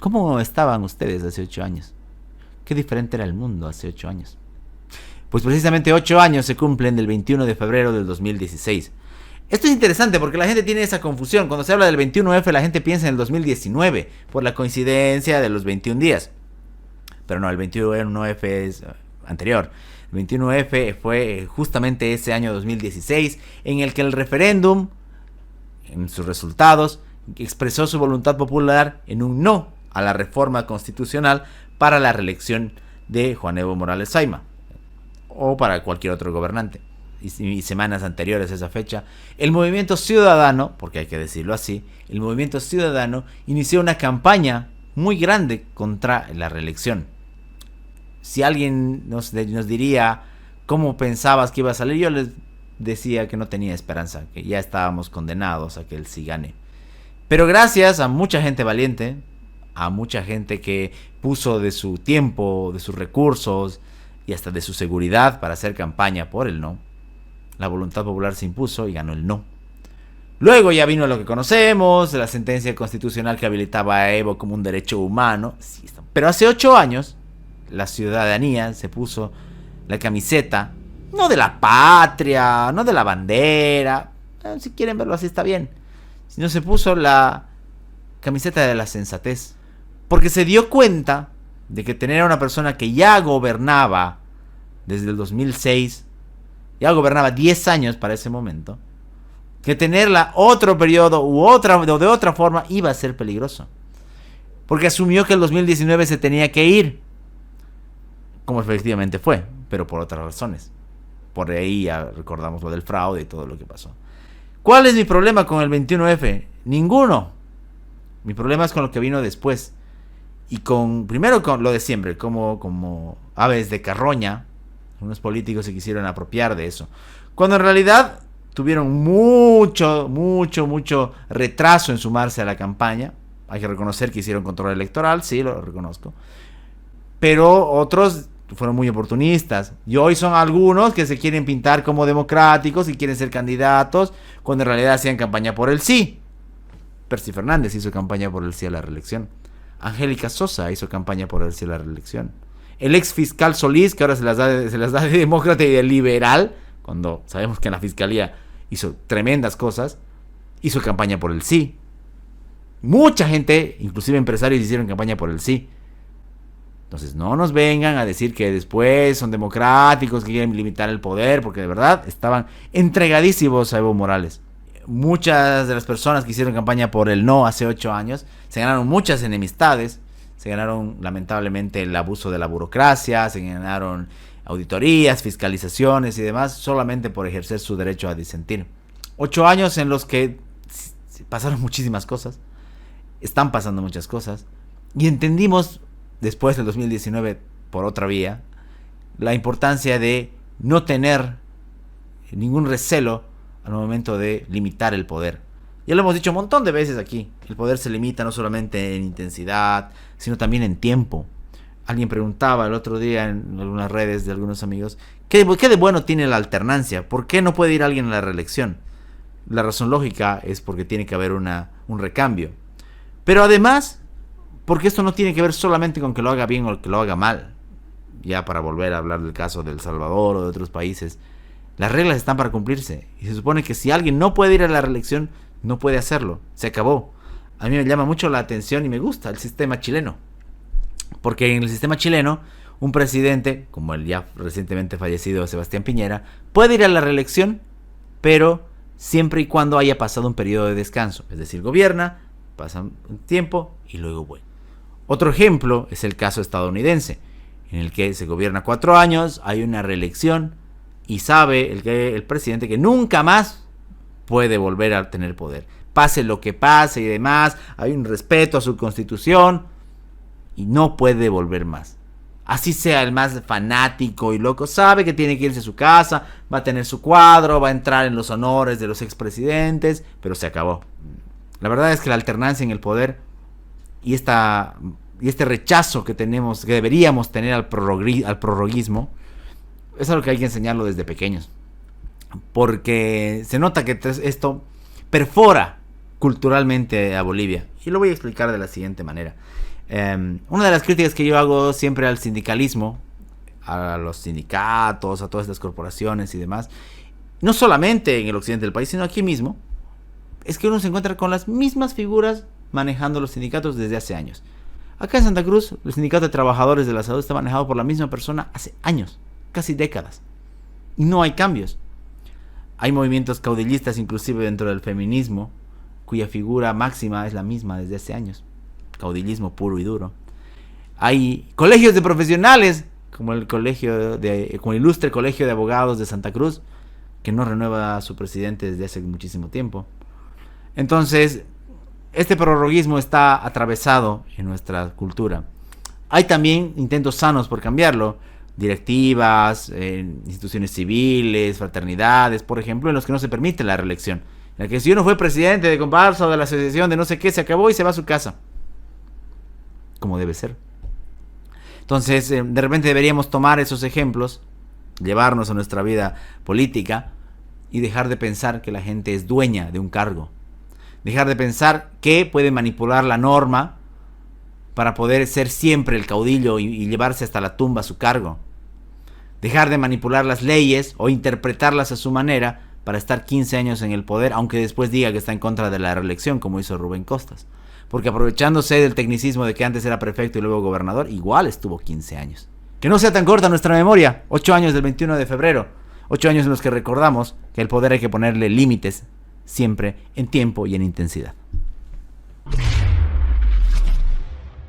¿Cómo estaban ustedes hace 8 años? ¿Qué diferente era el mundo hace 8 años? Pues precisamente 8 años se cumplen del 21 de febrero del 2016. Esto es interesante porque la gente tiene esa confusión. Cuando se habla del 21F, la gente piensa en el 2019 por la coincidencia de los 21 días. Pero no, el 21F es anterior. El 21F fue justamente ese año 2016 en el que el referéndum, en sus resultados, expresó su voluntad popular en un no a la reforma constitucional para la reelección de Juan Evo Morales Saima o para cualquier otro gobernante. Y semanas anteriores a esa fecha, el movimiento ciudadano, porque hay que decirlo así, el movimiento ciudadano inició una campaña muy grande contra la reelección. Si alguien nos diría cómo pensabas que iba a salir, yo les decía que no tenía esperanza, que ya estábamos condenados a que él sí gane. Pero gracias a mucha gente valiente, a mucha gente que puso de su tiempo, de sus recursos y hasta de su seguridad para hacer campaña por el no, la voluntad popular se impuso y ganó el no. Luego ya vino lo que conocemos, la sentencia constitucional que habilitaba a Evo como un derecho humano. Pero hace 8 años, la ciudadanía se puso la camiseta, no de la patria, no de la bandera, si quieren verlo así está bien, sino se puso la camiseta de la sensatez. Porque se dio cuenta de que tener a una persona que ya gobernaba desde el 2006, ya gobernaba 10 años para ese momento, que tenerla otro periodo de otra forma iba a ser peligroso. Porque asumió que el 2019 se tenía que ir, como efectivamente fue, pero por otras razones. Por ahí ya recordamos lo del fraude y todo lo que pasó. ¿Cuál es mi problema con el 21F? Ninguno. Mi problema es con lo que vino después. Y primero con lo de siempre, como aves de carroña, unos políticos se quisieron apropiar de eso. Cuando en realidad tuvieron mucho retraso en sumarse a la campaña. Hay que reconocer que hicieron control electoral, sí, lo reconozco. Pero otros fueron muy oportunistas. Y hoy son algunos que se quieren pintar como democráticos y quieren ser candidatos, cuando en realidad hacían campaña por el sí. Percy Fernández hizo campaña por el sí a la reelección. Angélica Sosa hizo campaña por el sí a la reelección. El ex fiscal Solís, que ahora se las da de demócrata y de liberal, cuando sabemos que en la fiscalía hizo tremendas cosas, hizo campaña por el sí. Mucha gente, inclusive empresarios, hicieron campaña por el sí. Entonces no nos vengan a decir que después son democráticos, que quieren limitar el poder, porque de verdad estaban entregadísimos a Evo Morales. Muchas de las personas que hicieron campaña por el no hace 8 años se ganaron muchas enemistades, se ganaron lamentablemente el abuso de la burocracia, se ganaron auditorías, fiscalizaciones y demás, solamente por ejercer su derecho a disentir. 8 años en los que pasaron muchísimas cosas, están pasando muchas cosas, y entendimos después del 2019, por otra vía, la importancia de no tener ningún recelo al momento de limitar el poder. Ya lo hemos dicho un montón de veces aquí. El poder se limita no solamente en intensidad, sino también en tiempo. Alguien preguntaba el otro día en algunas redes de algunos amigos, ¿qué de bueno tiene la alternancia? ¿Por qué no puede ir alguien a la reelección? La razón lógica es porque tiene que haber un recambio. Pero además, porque esto no tiene que ver solamente con que lo haga bien o que lo haga mal. Ya para volver a hablar del caso de El Salvador o de otros países, las reglas están para cumplirse. Y se supone que si alguien no puede ir a la reelección, no puede hacerlo. Se acabó. A mí me llama mucho la atención y me gusta el sistema chileno. Porque en el sistema chileno, un presidente, como el ya recientemente fallecido Sebastián Piñera, puede ir a la reelección, pero siempre y cuando haya pasado un periodo de descanso. Es decir, gobierna, pasa un tiempo y luego vuelve. Otro ejemplo es el caso estadounidense, en el que se gobierna 4 años, hay una reelección y sabe el presidente que nunca más puede volver a tener poder. Pase lo que pase y demás, hay un respeto a su constitución y no puede volver más. Así sea el más fanático y loco, sabe que tiene que irse a su casa, va a tener su cuadro, va a entrar en los honores de los expresidentes, pero se acabó. La verdad es que la alternancia en el poder y este rechazo que tenemos, que deberíamos tener al prorroguismo, es algo que hay que enseñarlo desde pequeños. Porque se nota que esto perfora culturalmente a Bolivia. Y lo voy a explicar de la siguiente manera. Una de las críticas que yo hago siempre al sindicalismo, a los sindicatos, a todas estas corporaciones y demás, no solamente en el occidente del país, sino aquí mismo, es que uno se encuentra con las mismas figuras manejando los sindicatos desde hace años. Acá en Santa Cruz, el sindicato de trabajadores de la salud está manejado por la misma persona hace años, casi décadas. Y no hay cambios. Hay movimientos caudillistas inclusive dentro del feminismo, cuya figura máxima es la misma desde hace años. Caudillismo puro y duro. Hay colegios de profesionales, como el ilustre colegio de abogados de Santa Cruz, que no renueva a su presidente desde hace muchísimo tiempo. Entonces, este prorroguismo está atravesado en nuestra cultura. Hay también intentos sanos por cambiarlo. Directivas, instituciones civiles, fraternidades, por ejemplo, en los que no se permite la reelección. En el que si uno fue presidente de comparsa o de la asociación de no sé qué, se acabó y se va a su casa. Como debe ser. Entonces, de repente deberíamos tomar esos ejemplos, llevarnos a nuestra vida política y dejar de pensar que la gente es dueña de un cargo. Dejar de pensar que puede manipular la norma para poder ser siempre el caudillo y llevarse hasta la tumba a su cargo. Dejar de manipular las leyes o interpretarlas a su manera para estar 15 años en el poder, aunque después diga que está en contra de la reelección, como hizo Rubén Costas. Porque aprovechándose del tecnicismo de que antes era prefecto y luego gobernador, igual estuvo 15 años. Que no sea tan corta nuestra memoria. 8 años del 21 de febrero. 8 años en los que recordamos que al poder hay que ponerle límites, siempre en tiempo y en intensidad.